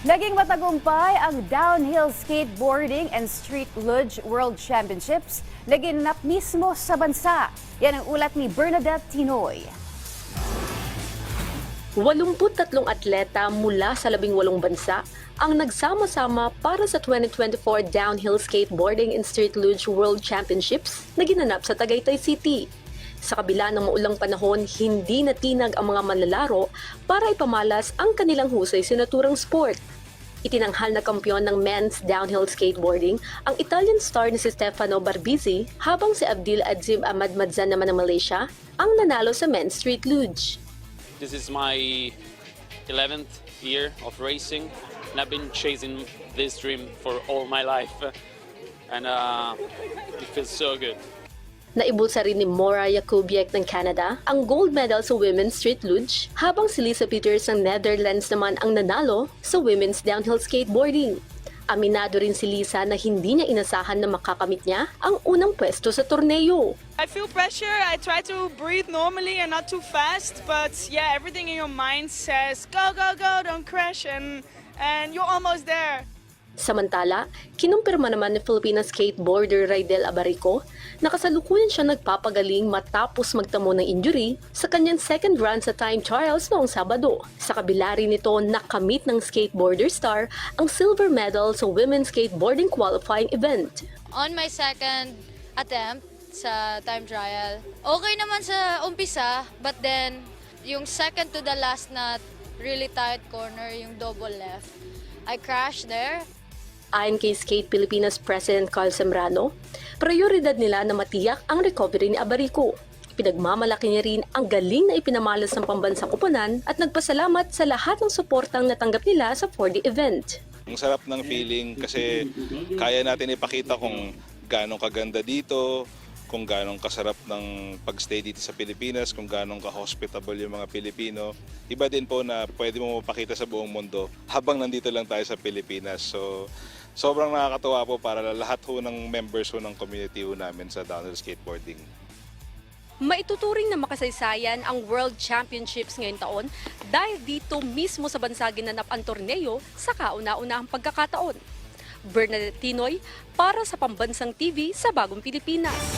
Naging matagumpay ang Downhill Skateboarding and Street Luge World Championships na ginanap mismo sa bansa. Yan ang ulat ni Bernadette Tinoy. 83 atleta mula sa 18 bansa ang nagsama-sama para sa 2024 Downhill Skateboarding and Street Luge World Championships na ginanap sa Tagaytay City. Sa kabila ng maulang panahon, hindi natinag ang mga manlalaro para ipamalas ang kanilang husay sa naturang sport. Itinanghal na kampiyon ng men's downhill skateboarding ang Italian star na si Stefano Barbizzi, habang si Abdil Adzim Ahmad Madzan naman ng Malaysia ang nanalo sa men's street luge. This is my 11th year of racing, and I've been chasing this dream for all my life, and it feels so good. Naibulsa rin ni Maura Jakubiak ng Canada ang gold medal sa women's street luge, habang si Lisa Peters ng Netherlands naman ang nanalo sa women's downhill skateboarding. Aminado rin si Lisa na hindi niya inasahan na makakamit niya ang unang pwesto sa torneo. I feel pressure. I try to breathe normally and not too fast, but yeah, everything in your mind says go, go, go, don't crash, and you're almost there. Samantala, kinumpirma naman ni Filipina skateboarder Raidel Abarico na kasalukuyan siya nagpapagaling matapos magtamo ng injury sa kanyang second run sa time trials noong Sabado. Sa kabila rin nito, nakamit ng skateboarder star ang silver medal sa women's skateboarding qualifying event. On my second attempt sa time trial, okay naman sa umpisa, but then yung second to the last na really tight corner, yung double left, I crashed there. Ayon kay Skate Pilipinas President Carl Sembrano, prioridad nila na matiyak ang recovery ni Abarico. Pinagmamalaki niya rin ang galing na ipinamalas ng pambansang koponan at nagpasalamat sa lahat ng suportang natanggap nila sa 4D event. Ang sarap ng feeling kasi kaya natin ipakita kung gaano kaganda dito, kung gaano kasarap ng pagstay dito sa Pilipinas, kung gaano ka-hospitable yung mga Pilipino. Iba din po na pwede mo mapakita sa buong mundo habang nandito lang tayo sa Pilipinas. So, sobrang nakakatuwa po para lahat ho ng members ho ng community ho namin sa downhill skateboarding. Maituturing na makasaysayan ang World Championships ngayong taon dahil dito mismo sa bansa ginanap ang torneo sa kauna-unahang pagkakataon. Bernadette Tinoy para sa Pambansang TV sa Bagong Pilipinas.